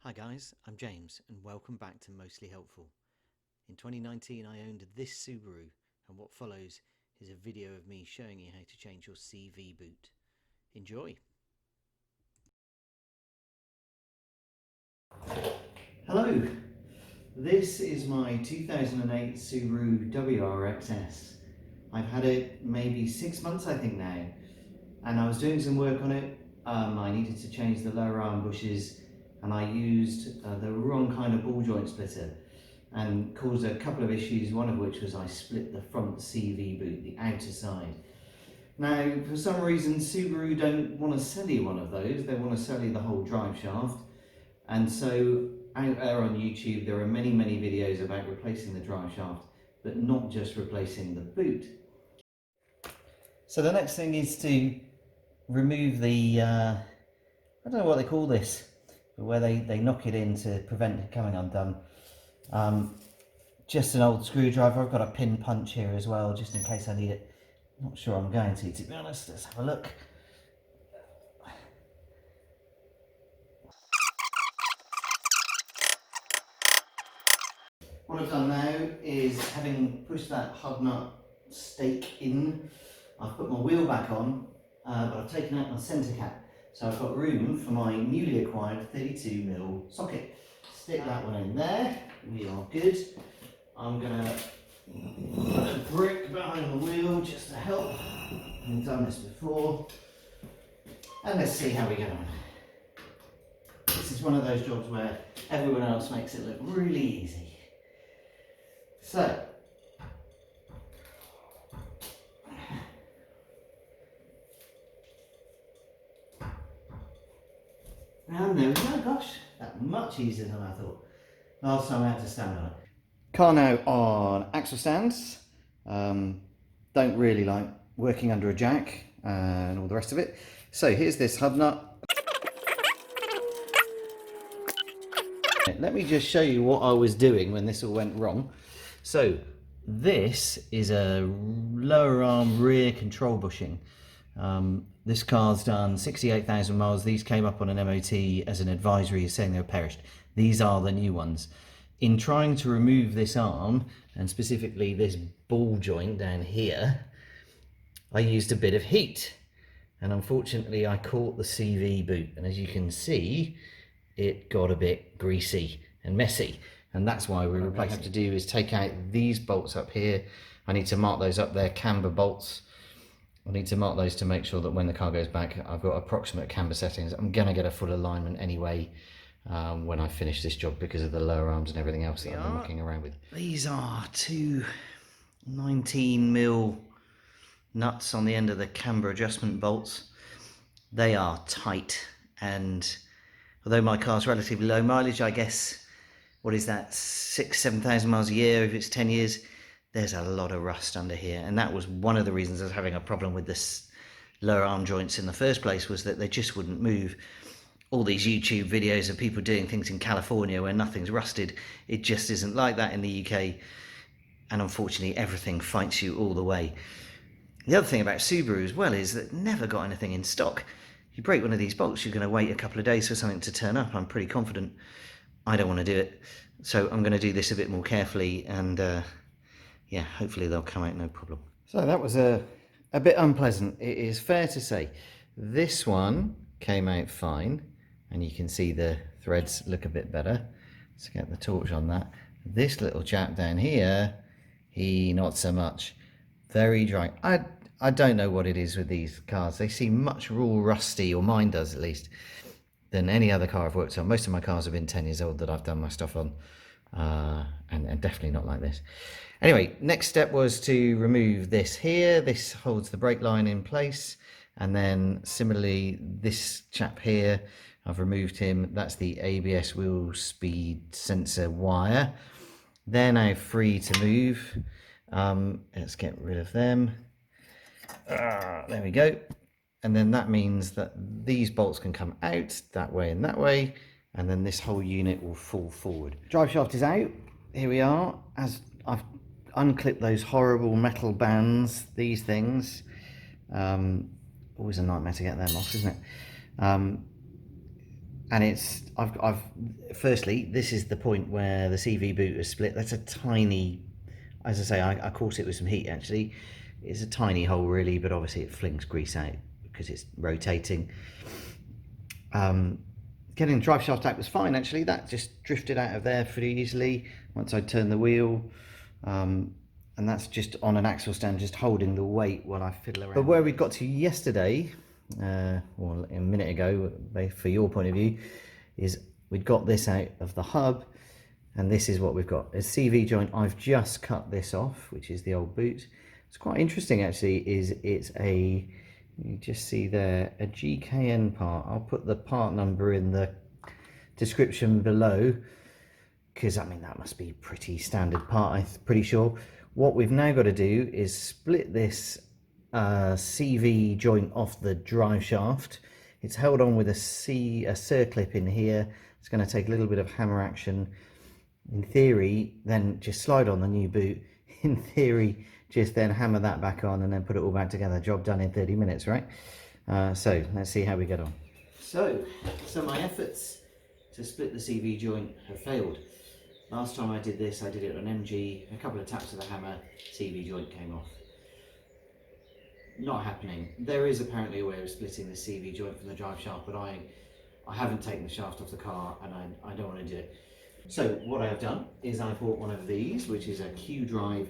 Hi guys, I'm James and welcome back to Mostly Helpful. In 2019 I owned this Subaru and what follows is a video of me showing you how to change your CV boot. Enjoy! Hello, this is my 2008 Subaru WRX-S. I've had it maybe 6 months I think now, and I was doing some work on it. I needed to change the lower arm bushes and I used the wrong kind of ball joint splitter and caused a couple of issues, one of which was I split the front CV boot, the outer side. Now, for some reason, Subaru don't want to sell you one of those, they want to sell you the whole drive shaft. And so out there on YouTube, there are many videos about replacing the drive shaft, but not just replacing the boot. So the next thing is to remove the, I don't know what they call this, but where they knock it in to prevent it coming undone. Just an old screwdriver. I've got a pin punch here as well, just in case I need it. Not sure I'm going to be honest. Let's have a look. What I've done now is, having pushed that hub nut stake in, I've put my wheel back on, but I've taken out my centre cap. So I've got room for my newly acquired 32mm socket. Stick that one in there, we are good. I'm going to put a brick behind the wheel just to help. I've done this before. And let's see how we get on. This is one of those jobs where everyone else makes it look really easy. So, and there we go. Gosh, that's much easier than I thought. Last time I had to stand on it. Car now on axle stands. Don't really like working under a jack and all the rest of it. So here's this hub nut. Let me just show you what I was doing when this all went wrong. So this is a lower arm rear control bushing. This car's done 68,000 miles. These came up on an MOT as an advisory saying they were perished. These are the new ones. In trying to remove this arm, and specifically this ball joint down here, I used a bit of heat. And unfortunately I caught the CV boot. And as you can see, it got a bit greasy and messy. And that's why what I have to do is take out these bolts up here. I need to mark those up there, camber bolts. I need to mark those to make sure that when the car goes back, I've got approximate camber settings. I'm going to get a full alignment anyway when I finish this job because of the lower arms and everything else that I'm mucking around with. These are two 19mm nuts on the end of the camber adjustment bolts. They are tight, and although my car's relatively low mileage, I guess, what is that, 6,000-7,000 miles a year if it's 10 years, there's a lot of rust under here. And that was one of the reasons I was having a problem with this lower arm joints in the first place, was that they just wouldn't move. All these YouTube videos of people doing things in California where nothing's rusted, it just isn't like that in the UK. And unfortunately everything fights you all the way. The other thing about Subaru as well is that never got anything in stock. You break one of these bolts, you're going to wait a couple of days for something to turn up. I'm pretty confident. I don't want to do it, so I'm going to do this a bit more carefully, and yeah, hopefully they'll come out no problem. So that was a bit unpleasant, it is fair to say. This one came out fine, and you can see the threads look a bit better. Let's get the torch on that. This little chap down here, he not so much. Very dry. I don't know what it is with these cars. They seem much more rusty, or mine does at least, than any other car I've worked on. Most of my cars have been 10 years old that I've done my stuff on, and definitely not like this. Anyway, next step was to remove this here. This holds the brake line in place, and then similarly this chap here, I've removed him. That's the ABS wheel speed sensor wire. They're now free to move. Let's get rid of them. There we go. And then that means that these bolts can come out that way and that way, and then this whole unit will fall forward. Drive shaft is out. Here we are. As I've unclipped those horrible metal bands, these things, always a nightmare to get them off, isn't it? and it's I've firstly, this is the point where the CV boot is split. That's a tiny, as I say, I caught it with some heat actually. It's a tiny hole really, but obviously it flings grease out because it's rotating. Getting the drive shaft out was fine actually. That just drifted out of there pretty easily once I turned the wheel. And that's just on an axle stand, just holding the weight while I fiddle around. But where we got to yesterday, well, a minute ago, for your point of view, is we'd got this out of the hub, and this is what we've got. A CV joint. I've just cut this off, which is the old boot. It's quite interesting actually, it's a, you just see there, a GKN part. I'll put the part number in the description below, because I mean that must be a pretty standard part, I'm pretty sure. What we've now got to do is split this CV joint off the drive shaft. It's held on with a circlip in here. It's going to take a little bit of hammer action. In theory, then just slide on the new boot. In theory, just then hammer that back on and then put it all back together. Job done in 30 minutes, right? So let's see how we get on. So my efforts to split the CV joint have failed. Last time I did this, I did it on MG, a couple of taps of the hammer, CV joint came off. Not happening. There is apparently a way of splitting the CV joint from the drive shaft, but I haven't taken the shaft off the car and I don't want to do it. So what I have done is I bought one of these, which is a Q-Drive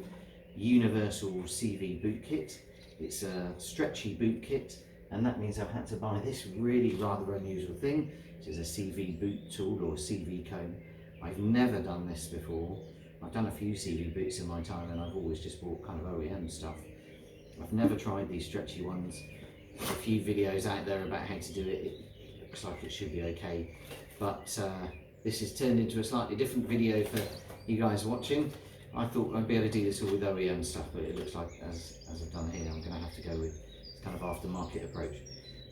Universal CV boot kit. It's a stretchy boot kit, and that means I've had to buy this really rather unusual thing, which is a CV boot tool or a CV cone. I've never done this before. I've done a few CV boots in my time and I've always just bought kind of OEM stuff. I've never tried these stretchy ones. There's a few videos out there about how to do it. It looks like it should be okay. But this has turned into a slightly different video for you guys watching. I thought I'd be able to do this all with OEM stuff, but it looks like as I've done here, I'm going to have to go with this kind of aftermarket approach.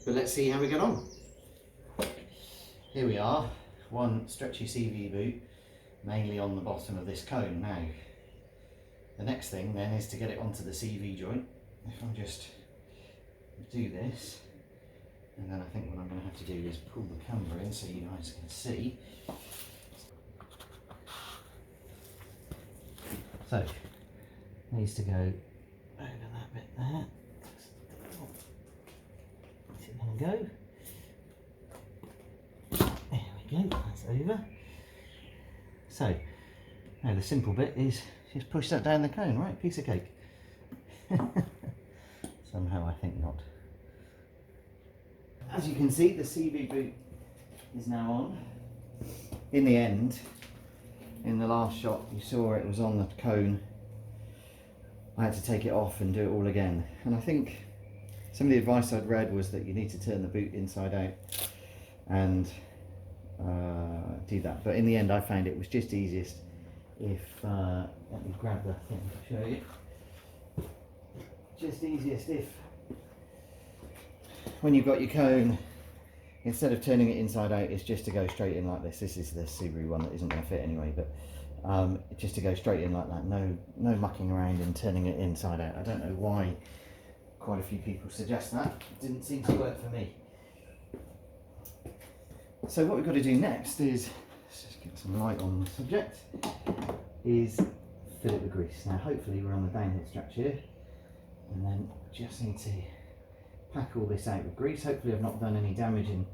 But let's see how we get on. Here we are. One stretchy CV boot, mainly on the bottom of this cone. Now, the next thing then is to get it onto the CV joint. If I just do this, and then I think what I'm going to have to do is pull the camber in so you guys can see. So, it needs to go over that bit there. Let it go. That's over. So now the simple bit is just push that down the cone, right? Piece of cake. Somehow I think not. As you can see, the CV boot is now on. In the end, in the last shot you saw it was on the cone. I had to take it off and do it all again, and I think some of the advice I'd read was that you need to turn the boot inside out and do that, but in the end I found it was just easiest if let me grab the thing to show you. Just easiest if when you've got your cone, instead of turning it inside out, it's just to go straight in like this. This is the Subaru one that isn't going to fit anyway, but just to go straight in like that. No mucking around and turning it inside out. I don't know why quite a few people suggest that. It didn't seem to work for me. So what we've got to do next is, let's just get some light on the subject, is fill it with grease. Now hopefully we're on the downhill stretch here, and then just need to pack all this out with grease. Hopefully I've not done any damage in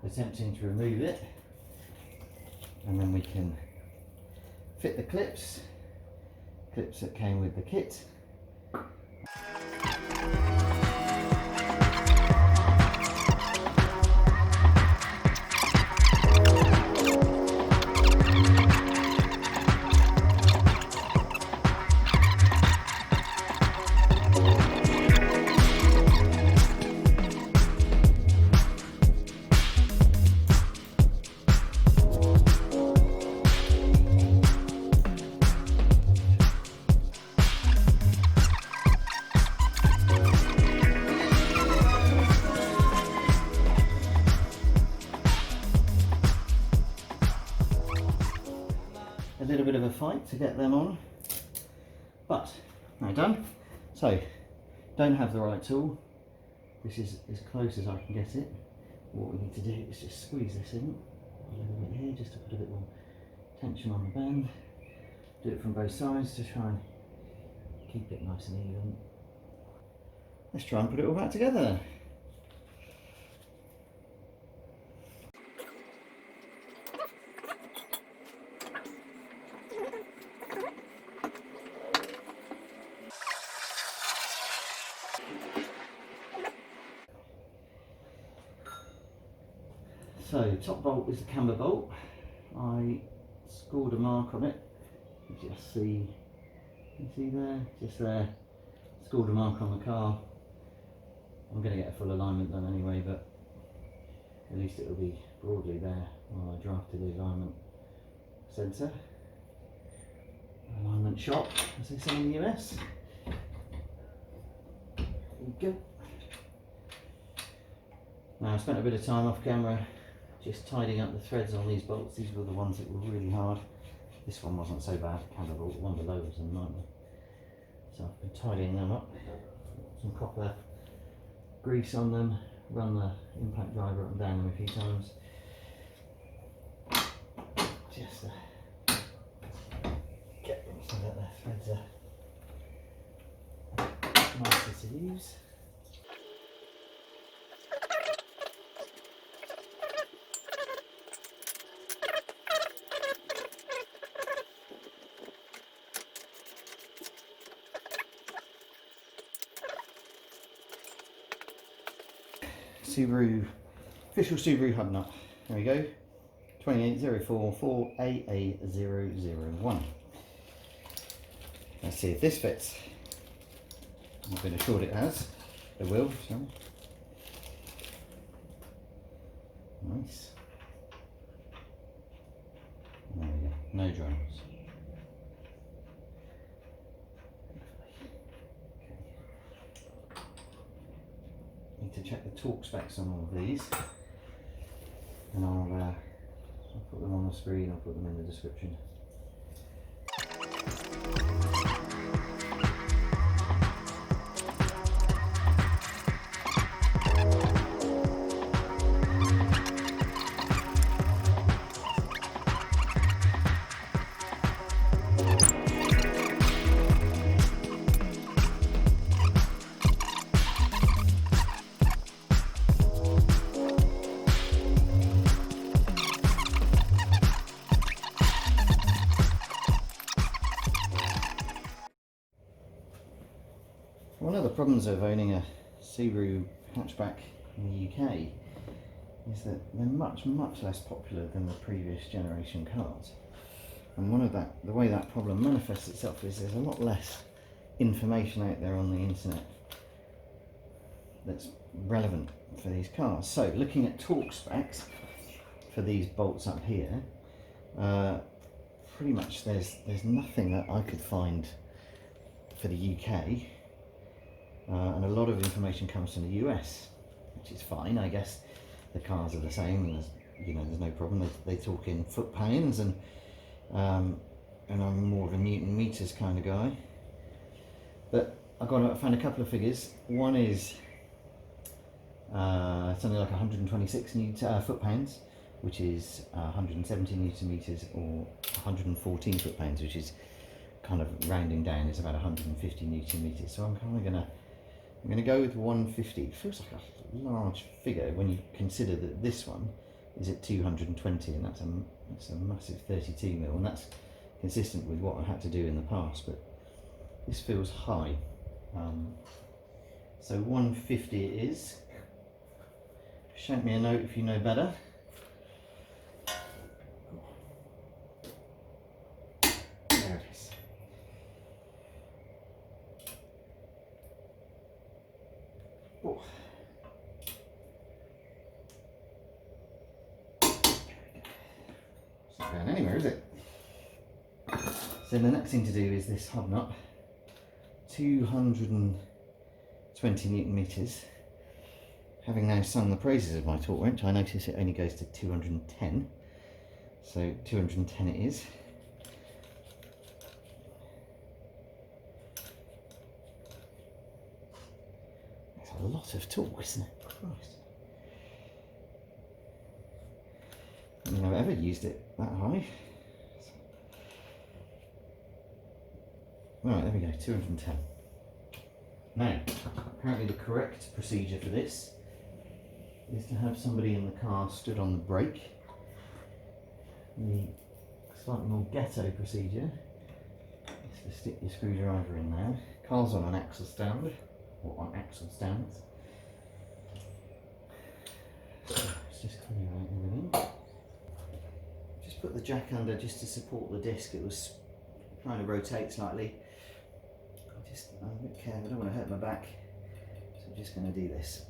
attempting to remove it, and then we can fit the clips that came with the kit. A little bit of a fight to get them on, but now done. So, don't have the right tool. This is as close as I can get it. What we need to do is just squeeze this in. a little bit here just to put a bit more tension on the bend. Do it from both sides to try and keep it nice and even. Let's try and put it all back together. So, top bolt is the camber bolt. I scored a mark on it. You just see, you see there, just there, scored a mark on the car. I'm going to get a full alignment done anyway, but at least it will be broadly there while I drafted the alignment sensor. Alignment shop, as they say in the US. There you go. Now I spent a bit of time off camera just tidying up the threads on these bolts. These were the ones that were really hard. This one wasn't so bad, the camber bolt, the one below was a nightmare. So I've been tidying them up. Some copper grease on them, run the impact driver up and down them a few times. Just get them so that the threads are nicer to use. Subaru, official Subaru hub nut. There we go, 28044AA001. Let's see if this fits. I've been assured it has. It will, sorry. Nice. There we go, no drones. To check the torque specs on all of these, and I'll put them on the screen, I'll put them in the description. One of the problems of owning a Subaru hatchback in the UK is that they're much less popular than the previous generation cars. And the way that problem manifests itself is there's a lot less information out there on the internet that's relevant for these cars. So looking at torque specs for these bolts up here, pretty much there's nothing that I could find for the UK. And a lot of information comes from the US, which is fine. I guess the cars are the same, and there's no problem. They talk in foot pounds, and I'm more of a Newton meters kind of guy. But I found a couple of figures. One is something like 126 foot pounds, which is 170 Newton meters, or 114 foot pounds, which is kind of rounding down. It's about 150 Newton meters. So I'm kind of I'm going to go with 150. It feels like a large figure when you consider that this one is at 220, and that's a massive 32 mil, and that's consistent with what I had to do in the past, but this feels high. So 150 it is. Shout me a note if you know better. There it is. Oh. It's not going anywhere, is it? So the next thing to do is this hub nut, 220 Newton meters. Having now sung the praises of my torque wrench, I notice it only goes to 210. So 210 it is. That's a lot of torque, isn't it? Christ. think I've ever used it that high. Right, there we go, 210. Now, apparently the correct procedure for this is to have somebody in the car stood on the brake. The slightly more ghetto procedure is to stick your screwdriver in there. Car's on an axle stand, or on axle stands. So let's just clear out everything. Just put the jack under just to support the disc. It was trying to rotate slightly. I'm a bit careful, I don't want to hurt my back, so I'm just going to do this.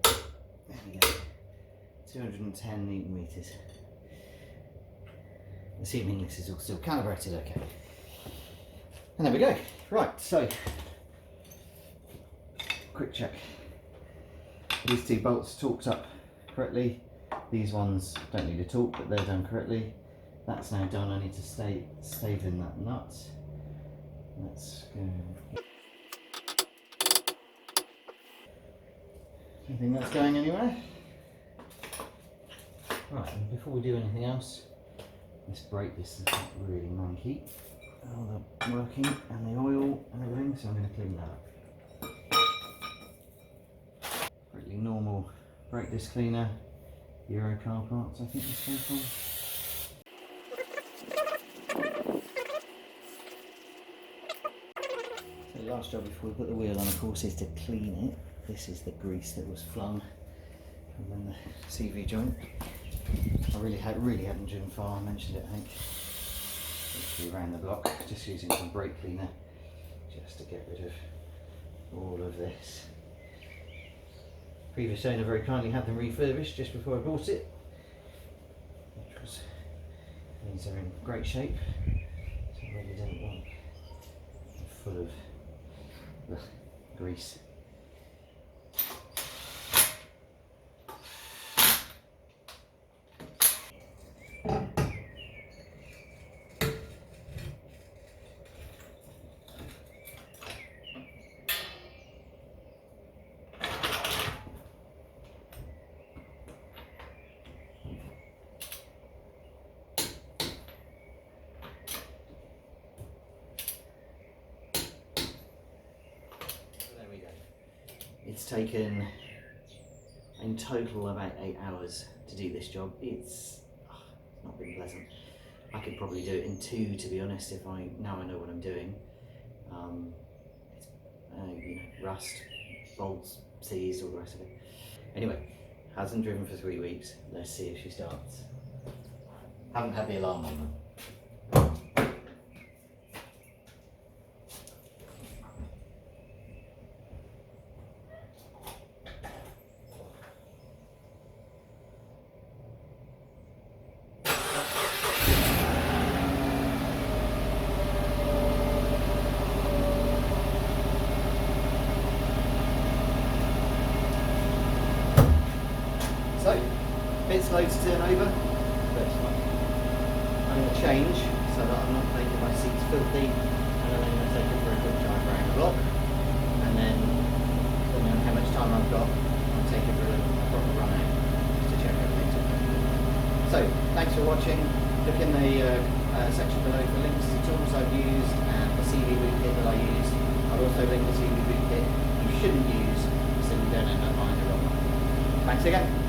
There we go, 210 Newton meters. Assuming this is all still calibrated okay. And there we go. Right, so quick check. These two bolts torqued up correctly. These ones don't need a torque, but they're done correctly. That's now done. I need to stave in that nut. Let's go. Do you think that's going anywhere? Right, and before we do anything else, this brake, this is really manky. All the working and the oil and everything, so I'm going to clean that up. Pretty normal brake disc cleaner, Eurocarparts, I think this came from. The last job before we put the wheel on, of course, is to clean it. This is the grease that was flung from when the CV joint. I really hadn't driven far. I mentioned it, I think. Literally around the block, just using some brake cleaner, just to get rid of all of this. Previous owner very kindly had them refurbished just before I bought it. These are in great shape, so I really don't want them full of grease. It's taken in total about 8 hours to do this job. It's not been pleasant. I could probably do it in 2, to be honest, if now I know what I'm doing. It's rust, bolts, seized, all the rest of it. Anyway, hasn't driven for 3 weeks. Let's see if she starts. Haven't had the alarm on them. So, a bit slow to turn over, but it's fine. I'm going to change so that I'm not making my seats filthy, and then I'm going to take it for a good drive around the block, and then, depending on how much time I've got, I'll take it for a proper run out, just to check everything's okay. So, thanks for watching. Look in the section below for links to tools I've used and the CV boot kit that I used. I'll also link the CV boot kit you shouldn't use so you don't end up buying the wrong one. Thanks again.